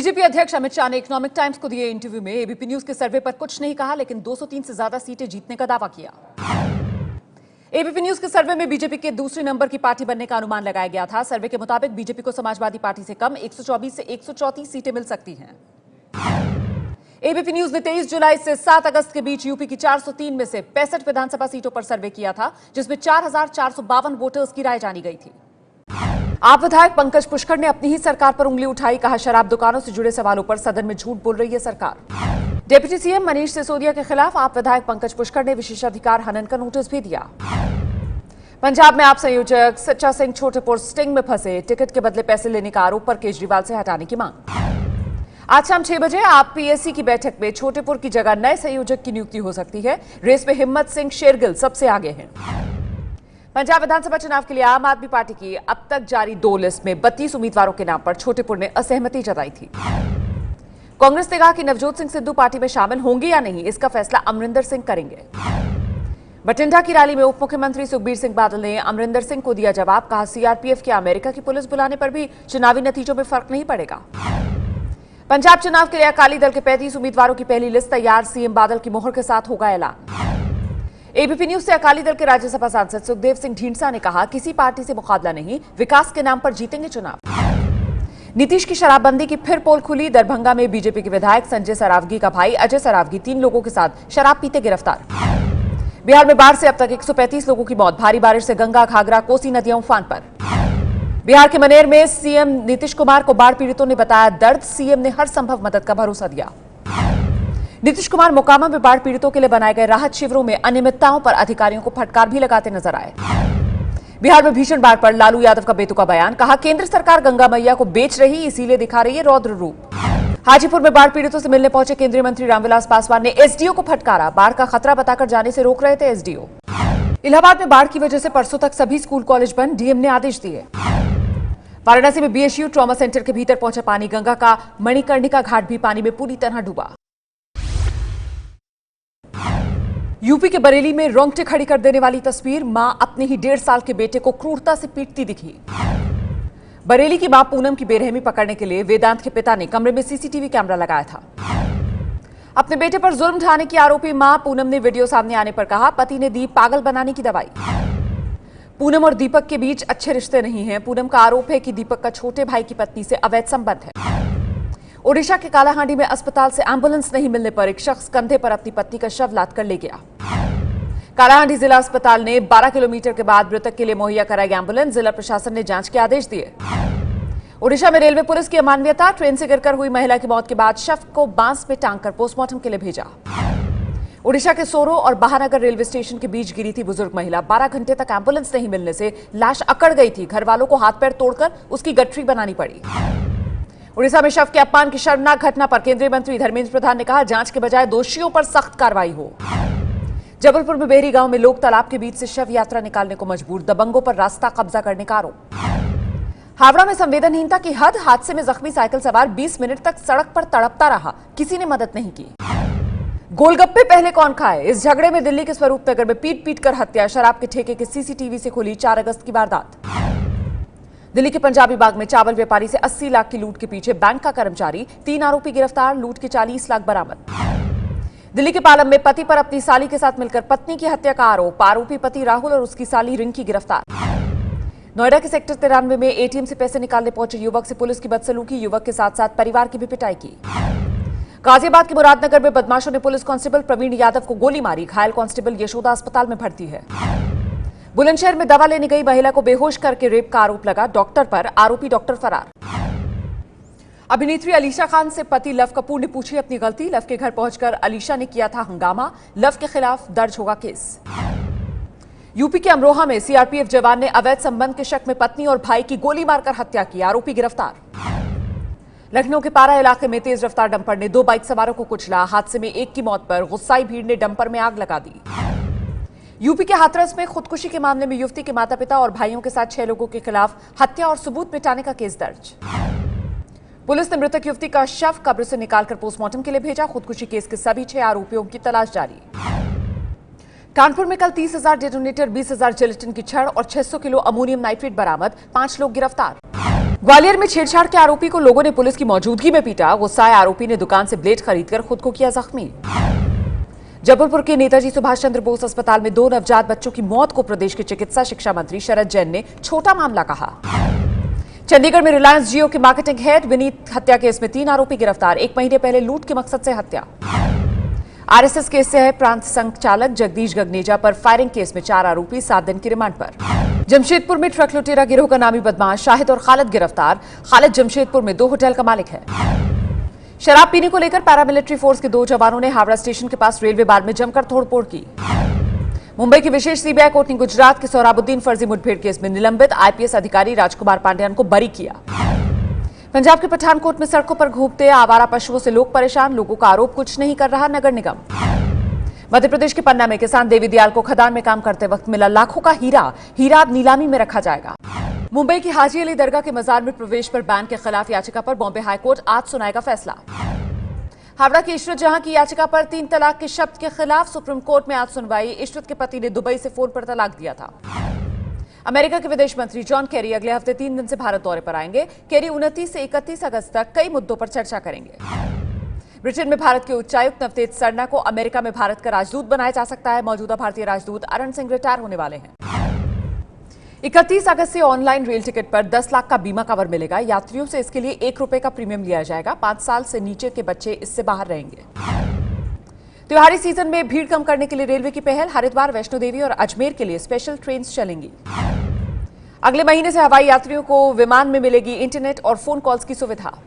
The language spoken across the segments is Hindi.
बीजेपी अध्यक्ष अमित शाह ने इकोनॉमिक टाइम्स को दिए इंटरव्यू में एबीपी न्यूज के सर्वे पर कुछ नहीं कहा, लेकिन 203 से ज्यादा सीटें जीतने का दावा किया। एबीपी न्यूज के सर्वे में बीजेपी के दूसरे नंबर की पार्टी बनने का अनुमान लगाया गया था। सर्वे के मुताबिक बीजेपी को समाजवादी पार्टी से कम 124 से 134 सीटें मिल सकती हैं। एबीपी न्यूज ने 23 जुलाई से 7 अगस्त के बीच यूपी की 403 में से 65 विधानसभा सीटों पर सर्वे किया था, जिसमें 4,452 वोटर्स की राय जानी गई थी। आप विधायक पंकज पुष्कर ने अपनी ही सरकार पर उंगली उठाई, कहा शराब दुकानों से जुड़े सवालों पर सदन में झूठ बोल रही है सरकार। डिप्टी सीएम मनीष सिसोदिया के खिलाफ आप विधायक पंकज पुष्कर ने विशेषाधिकार हनन का नोटिस भी दिया। पंजाब में आप संयोजक सच्चा सिंह छोटेपुर स्टिंग में फंसे, टिकट के बदले पैसे लेने का आरोप पर केजरीवाल से हटाने की मांग। आज शाम 6 बजे आप पीएससी की बैठक में छोटेपुर की जगह नए संयोजक की नियुक्ति हो सकती है। रेस में हिम्मत सिंह शेरगिल सबसे आगे हैं। पंजाब विधानसभा चुनाव के लिए आम आदमी पार्टी की अब तक जारी 2 लिस्ट में 32 उम्मीदवारों के नाम पर छोटेपुर ने असहमति जताई थी। कांग्रेस ने कहा कि नवजोत सिंह सिद्धू पार्टी में शामिल होंगे या नहीं, इसका फैसला अमरिंदर सिंह करेंगे। बठिंडा की रैली में उप मुख्यमंत्री सुखबीर सिंह बादल ने अमरिंदर सिंह को दिया जवाब, कहा सीआरपीएफ की अमेरिका की पुलिस बुलाने पर भी चुनावी नतीजों में फर्क नहीं पड़ेगा। पंजाब चुनाव के लिए अकाली दल के 35 उम्मीदवारों की पहली लिस्ट तैयार, सीएम बादल की मोहर के साथ होगा ऐलान। एबीपी न्यूज से अकाली दल के राज्यसभा सांसद सुखदेव सिंह ढींढसा ने कहा, किसी पार्टी से मुकाबला नहीं, विकास के नाम पर जीतेंगे चुनाव। नीतीश की शराबबंदी की फिर पोल खुली, दरभंगा में बीजेपी के विधायक संजय सरावगी का भाई अजय सरावगी 3 लोगों के साथ शराब पीते गिरफ्तार। बिहार में बाढ़ से अब तक 135 लोगों की मौत, भारी बारिश से गंगा घाघरा कोसी नदियां उफान पर। बिहार के मनेर में सीएम नीतीश कुमार को बाढ़ पीड़ितों ने बताया दर्द, सीएम ने हर संभव मदद का भरोसा दिया। नीतीश कुमार मोकामा में बाढ़ पीड़ितों के लिए बनाए गए राहत शिविरों में अनियमितताओं पर अधिकारियों को फटकार भी लगाते नजर आए। बिहार में भीषण बाढ़ पर लालू यादव का बेतुका बयान, कहा केंद्र सरकार गंगा मैया को बेच रही, इसीलिए दिखा रही है रौद्र रूप। हाजीपुर में बाढ़ पीड़ितों से मिलने पहुंचे केंद्रीय मंत्री रामविलास पासवान ने एसडीओ को फटकारा, बाढ़ का खतरा बताकर जाने से रोक रहे थे एसडीओ। इलाहाबाद में बाढ़ की वजह से परसों तक सभी स्कूल कॉलेज बंद, डीएम ने आदेश दिए। वाराणसी में बीएचयू ट्रॉमा सेंटर के भीतर पहुंचा पानी, गंगा का मणिकर्णिका घाट भी पानी में पूरी तरह डूबा। यूपी के बरेली में रोंगटे खड़ी कर देने वाली तस्वीर, मां अपने ही 1.5 साल के बेटे को क्रूरता से पीटती दिखी। बरेली की मां पूनम की बेरहमी पकड़ने के लिए वेदांत के पिता ने कमरे में सीसीटीवी कैमरा लगाया था। अपने बेटे पर जुल्म ढाने की आरोपी मां पूनम ने वीडियो सामने आने पर कहा, पति ने दी पागल बनाने की दवाई। पूनम और दीपक के बीच अच्छे रिश्ते नहीं हैं। पूनम का आरोप है कि दीपक का छोटे भाई की पत्नी से अवैध संबंध है। ओडिशा के कालाहांडी में अस्पताल से एम्बुलेंस नहीं मिलने पर एक शख्स कंधे पर अपनी पत्नी का शव लाद कर ले गया। कालाहांडी जिला अस्पताल ने 12 किलोमीटर के बाद मृतक के लिए मुहैया कराई एम्बुलेंस, जिला प्रशासन ने जांच के आदेश दिए। ओडिशा में रेलवे पुलिस की अमानवीयता, ट्रेन से गिरकर हुई महिला की मौत के बाद शव को बांस में टांगकर पोस्टमार्टम के लिए भेजा। ओडिशा के सोरो और बहानगर रेलवे स्टेशन के बीच गिरी थी बुजुर्ग महिला, 12 घंटे तक एम्बुलेंस नहीं मिलने से लाश अकड़ गई थी। घर वालों को हाथ पैर तोड़कर उसकी गठरी बनानी पड़ी। उड़ीसा में शव के अपमान की शर्मनाक घटना पर केंद्रीय मंत्री धर्मेंद्र प्रधान ने कहा, जांच के बजाय दोषियों पर सख्त कार्रवाई हो। जबलपुर में बेहरी गांव में लोग तालाब के बीच से शव यात्रा निकालने को मजबूर, दबंगों पर रास्ता कब्जा करने का आरोप। हावड़ा में संवेदनहीनता की हद, हादसे में जख्मी साइकिल सवार 20 मिनट तक सड़क पर तड़पता रहा, किसी ने मदद नहीं की। गोलगप्पे पहले कौन खाए, इस झगड़े में दिल्ली के स्वरूप नगर में पीट पीट कर हत्या, शराब के ठेके के सीसीटीवी से खुली 4 अगस्त की वारदात। दिल्ली के पंजाबी बाग में चावल व्यापारी से 80 लाख की लूट के पीछे बैंक का कर्मचारी, 3 आरोपी गिरफ्तार, लूट के 40 लाख बरामद। दिल्ली के पालम में पति पर अपनी साली के साथ मिलकर पत्नी की हत्या का आरोप, आरोपी पति राहुल और उसकी साली रिंकी गिरफ्तार। नोएडा के सेक्टर 93 में एटीएम से पैसे निकालने पहुंचे युवक से पुलिस की बदसलूकी, युवक के साथ साथ परिवार की भी पिटाई की। गाजियाबाद के मुरादनगर में बदमाशों ने पुलिस कांस्टेबल प्रवीण यादव को गोली मारी, घायल कांस्टेबल यशोदा अस्पताल में भर्ती है। बुलंदशहर में दवा लेने गई महिला को बेहोश करके रेप का आरोप लगा डॉक्टर पर, आरोपी डॉक्टर फरार। अभिनेत्री अलीशा खान से पति लव कपूर ने पूछी अपनी गलती, लव के घर पहुंचकर अलीशा ने किया था हंगामा, लव के खिलाफ दर्ज होगा केस। यूपी के अमरोहा में सीआरपीएफ जवान ने अवैध संबंध के शक में पत्नी और भाई की गोली मारकर हत्या की, आरोपी गिरफ्तार। लखनऊ के पारा इलाके में तेज रफ्तार डंपर ने 2 बाइक सवारों को कुचला, हादसे में एक की मौत पर गुस्साई भीड़ ने डंपर में आग लगा दी। यूपी के हाथरस में खुदकुशी के मामले में युवती के माता पिता और भाइयों के साथ 6 लोगों के खिलाफ हत्या और सबूत मिटाने का केस दर्ज। पुलिस ने मृतक युवती का शव कब्र से निकालकर पोस्टमार्टम के लिए भेजा, खुदकुशी केस के सभी 6 आरोपियों की तलाश जारी। कानपुर में कल 30,000 डेटोनेटर, 20,000 जिलेटिन की छड़ और 600 किलो अमोनियम नाइट्रेट बरामद, 5 लोग गिरफ्तार। ग्वालियर में छेड़छाड़ के आरोपी को लोगों ने पुलिस की मौजूदगी में पीटा। गुस्साए आरोपी ने दुकान से ब्लेड खरीदकर खुद को किया जख्मी। जबलपुर के नेताजी सुभाष चंद्र बोस अस्पताल में 2 नवजात बच्चों की मौत को प्रदेश के चिकित्सा शिक्षा मंत्री शरद जैन ने छोटा मामला कहा। चंडीगढ़ में रिलायंस जियो के मार्केटिंग हेड विनीत हत्या केस में 3 आरोपी गिरफ्तार। 1 महीने पहले लूट के मकसद से हत्या। आरएसएस केस से है प्रांत संचालक जगदीश गगनेजा पर फायरिंग केस में 4 आरोपी 7 दिन की रिमांड पर। जमशेदपुर में ट्रक लुटेरा गिरोह का नामी बदमाश शाहिद और खालिद गिरफ्तार। खालिद जमशेदपुर में 2 होटल का मालिक है। शराब पीने को लेकर पैरामिलिट्री फोर्स के 2 जवानों ने हावड़ा स्टेशन के पास रेलवे बार में जमकर तोड़फोड़ की। मुंबई की विशेष सीबीआई कोर्ट ने गुजरात के सोहराबुद्दीन फर्जी मुठभेड़ केस में निलंबित आईपीएस अधिकारी राजकुमार पांड्यान को बरी किया। पंजाब के पठानकोट में सड़कों पर घूमते आवारा पशुओं से लोग परेशान। लोगों का आरोप कुछ नहीं कर रहा नगर निगम। मध्य प्रदेश के पन्ना में किसान देवी दयाल को खदान में काम करते वक्त मिला लाखों का हीरा। हीरा अब नीलामी में रखा जाएगा। मुंबई की हाजी अली दरगाह के मजार में प्रवेश पर बैन के खिलाफ याचिका पर बॉम्बे हाईकोर्ट आज सुनाएगा फैसला। हावड़ा की इशरत जहां की याचिका पर 3 तलाक के शब्द के खिलाफ सुप्रीम कोर्ट में आज सुनवाई। इशरत के पति ने दुबई से फोन पर तलाक दिया था। अमेरिका के विदेश मंत्री जॉन केरी अगले हफ्ते 3 दिन से भारत दौरे पर आएंगे। केरी 29 से 31 अगस्त तक कई मुद्दों पर चर्चा करेंगे। ब्रिटेन में भारत के उच्चायुक्त नवतेज सरना को अमेरिका में भारत का राजदूत बनाया जा सकता है। मौजूदा भारतीय राजदूत अरुण सिंह रिटायर होने वाले हैं। 31 अगस्त से ऑनलाइन रेल टिकट पर 10 लाख का बीमा कवर मिलेगा। यात्रियों से इसके लिए 1 रुपए का प्रीमियम लिया जाएगा। 5 साल से नीचे के बच्चे इससे बाहर रहेंगे। त्योहारी सीजन में भीड़ कम करने के लिए रेलवे की पहल। हरिद्वार, वैष्णो देवी और अजमेर के लिए स्पेशल ट्रेन चलेंगी। अगले महीने से हवाई यात्रियों को विमान में मिलेगी इंटरनेट और फोन कॉल्स की सुविधा।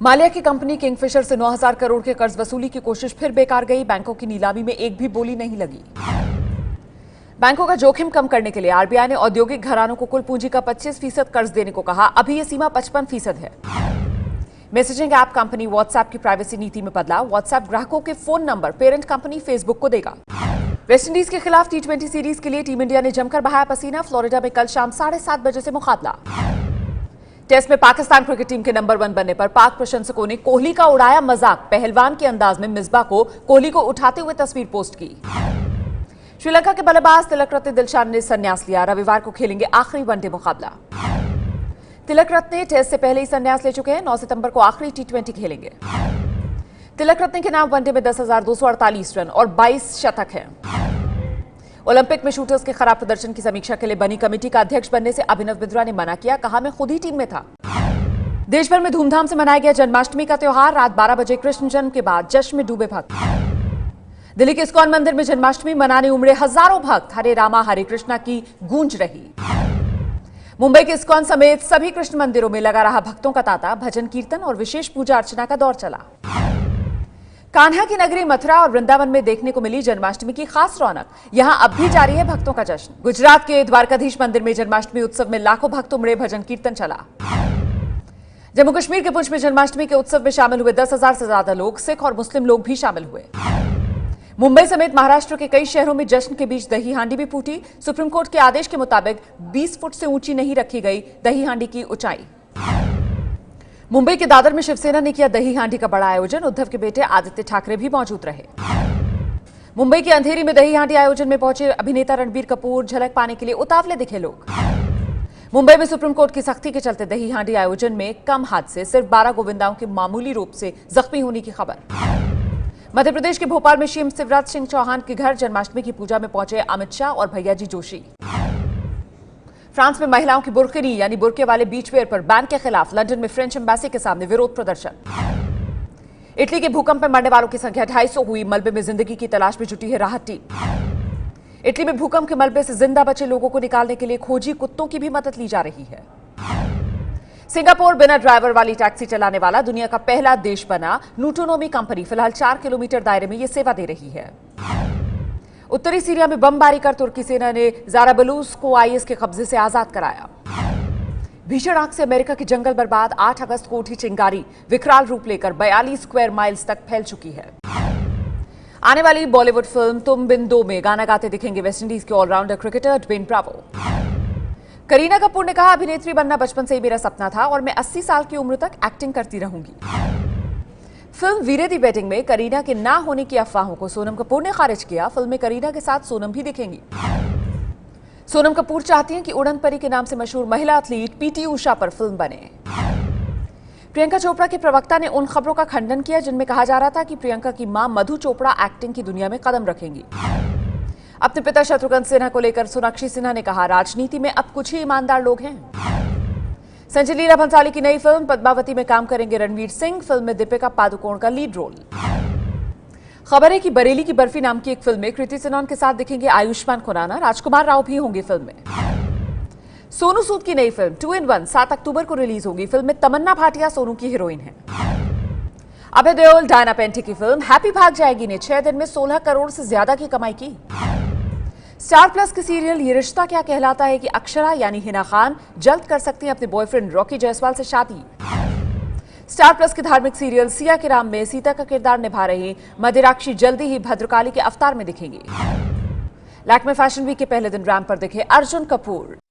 माल्या की कंपनी किंगफिशर से 9,000 करोड़ के कर्ज वसूली की कोशिश फिर बेकार गई। बैंकों की नीलामी में एक भी बोली नहीं लगी। बैंकों का जोखिम कम करने के लिए आरबीआई ने औद्योगिक घरानों को कुल पूंजी का 25% कर्ज देने को कहा। अभी यह सीमा 55% है। मैसेजिंग ऐप कंपनी व्हाट्सएप की प्राइवेसी नीति में बदलाव। व्हाट्सएप ग्राहकों के phone number parent company Facebook को देगा। वेस्टइंडीज के खिलाफ T20 सीरीज के लिए टीम इंडिया ने जमकर बहाया पसीना। फ्लोरिडा में कल शाम 7:30 बजे से मुकाबला। टेस्ट में पाकिस्तान क्रिकेट टीम के नंबर 1 बनने पर पाक प्रशंसकों ने कोहली का उड़ाया मजाक। पहलवान के अंदाज में मिसबा को कोहली को उठाते हुए तस्वीर पोस्ट की। श्रीलंका के बल्लेबाज तिलक रत्ने दिलशान ने संन्यास लिया। रविवार को खेलेंगे आखिरी वनडे मुकाबला। तिलक रत्ने टेस्ट से पहले ही संन्यास ले चुके हैं। 9 सितंबर को आखिरी T20 खेलेंगे। तिलक रत्ने के नाम वनडे में 10,248 रन और 22 शतक हैं। ओलंपिक में शूटर्स के खराब प्रदर्शन की समीक्षा के लिए बनी कमेटी का अध्यक्ष बनने से अभिनव बिंद्रा ने मना किया। कहा, मैं खुद ही टीम में था। देश भर में धूमधाम से मनाया गया जन्माष्टमी का त्योहार। रात 12 बजे कृष्ण जन्म के बाद जश्न में डूबे भक्त। दिल्ली के इस्कॉन मंदिर में जन्माष्टमी मनाने उमड़े हजारों भक्त। हरे रामा हरे कृष्णा की गूंज रही। मुंबई के इस्कॉन समेत सभी कृष्ण मंदिरों में लगा रहा भक्तों का तांता। भजन कीर्तन और विशेष पूजा अर्चना का दौर चला। कान्हा की नगरी मथुरा और वृंदावन में देखने को मिली जन्माष्टमी की खास रौनक। यहां अब भी जारी है भक्तों का जश्न। गुजरात के द्वारकाधीश मंदिर में जन्माष्टमी उत्सव में लाखों भक्त उमड़े। भजन कीर्तन चला। जम्मू कश्मीर के पुंछ में जन्माष्टमी के उत्सव में शामिल हुए 10,000 से ज्यादा लोग। सिख और मुस्लिम लोग भी शामिल हुए। मुंबई समेत महाराष्ट्र के कई शहरों में जश्न के बीच दही हांडी भी फूटी। सुप्रीम कोर्ट के आदेश के मुताबिक 20 फुट से ऊंची नहीं रखी गई दही हांडी की ऊंचाई। मुंबई के दादर में शिवसेना ने किया दही हांडी का बड़ा आयोजन। उद्धव के बेटे आदित्य ठाकरे भी मौजूद रहे। मुंबई के अंधेरी में दही हांडी आयोजन में पहुंचे अभिनेता रणबीर कपूर। झलक पाने के लिए उतावले दिखे लोग। मुंबई में सुप्रीम कोर्ट की सख्ती के चलते दही हांडी आयोजन में कम हादसे। सिर्फ 12 गोविंदाओं के मामूली रूप से जख्मी होने की खबर। मध्य प्रदेश के भोपाल में सीएम शिवराज सिंह चौहान के घर जन्माष्टमी की पूजा में पहुंचे अमित शाह और भैयाजी जोशी। फ्रांस में महिलाओं की बुर्किनी यानी बुर्के वाले बीच वेयर पर बैन के खिलाफ लंदन में फ्रेंच एम्बेसी के सामने विरोध प्रदर्शन। इटली के भूकंप में मरने वालों की संख्या 250 हुई। मलबे में जिंदगी की तलाश में जुटी है राहत टीम। इटली में भूकंप के मलबे से जिंदा बचे लोगों को निकालने के लिए खोजी कुत्तों की भी मदद ली जा रही है। सिंगापुर बिना ड्राइवर वाली टैक्सी चलाने वाला दुनिया का पहला देश बना। नूटोनोमी कंपनी फिलहाल 4 किलोमीटर दायरे में यह सेवा दे रही है। उत्तरी सीरिया में बमबारी कर तुर्की सेना ने जाराबलूस को आईएस के कब्जे से आजाद कराया। भीषण आग से अमेरिका के जंगल बर्बाद। 8 अगस्त को उठी चिंगारी विकराल रूप लेकर 42 स्क्वायर माइल्स तक फैल चुकी है। आने वाली बॉलीवुड फिल्म तुम बिन दो में गाना गाते दिखेंगे वेस्टइंडीज के allrounder cricketer Dwayne Bravo. Kareena Kapoor ने कहा, अभिनेत्री बनना बचपन से ही मेरा सपना था और मैं 80 साल की उम्र तक एक्टिंग करती रहूंगी। फिल्म वीरे दी वेडिंग में करीना के ना होने की अफवाहों को सोनम कपूर ने खारिज किया। फिल्म में करीना के साथ सोनम भी दिखेंगी। सोनम कपूर चाहती हैं कि उड़न परी के नाम से मशहूर महिला एथलीट पीटी उषा पर फिल्म बने। प्रियंका चोपड़ा के प्रवक्ता ने उन खबरों का खंडन किया जिनमें कहा जा रहा था कि प्रियंका की मां मधु चोपड़ा एक्टिंग की दुनिया में कदम रखेंगी। अपने पिता शत्रुघ्न सिन्हा को लेकर सोनाक्षी सिन्हा ने कहा, राजनीति में अब कुछ ही ईमानदार लोग हैं। संजय लीला भंसाली की नई फिल्म पद्मावती में काम करेंगे रणवीर सिंह। फिल्म में दीपिका पादुकोण का लीड रोल। खबर है कि बरेली की बर्फी नाम की एक फिल्म में कृति सेनन के साथ दिखेंगे आयुष्मान खुराना। राजकुमार राव भी होंगे फिल्म में। सोनू सूद की नई फिल्म 2 in 1 7 अक्टूबर को रिलीज होगी। फिल्म में तमन्ना भाटिया सोनू की हीरोइन है। अभय देओल डायना पेंटी की फिल्म हैप्पी भाग जाएगी ने 6 दिन में 16 करोड़ से ज्यादा की कमाई की। स्टार प्लस के सीरियल ये रिश्ता क्या कहलाता है कि अक्षरा यानी हिना खान जल्द कर सकती हैं अपने बॉयफ्रेंड रॉकी जायसवाल से शादी। स्टार प्लस के धार्मिक सीरियल सिया के राम में सीता का किरदार निभा रही मदिराक्षी जल्दी ही भद्रकाली के अवतार में दिखेंगी। लैक्मे फैशन वीक के पहले दिन रैंप पर दिखे अर्जुन कपूर।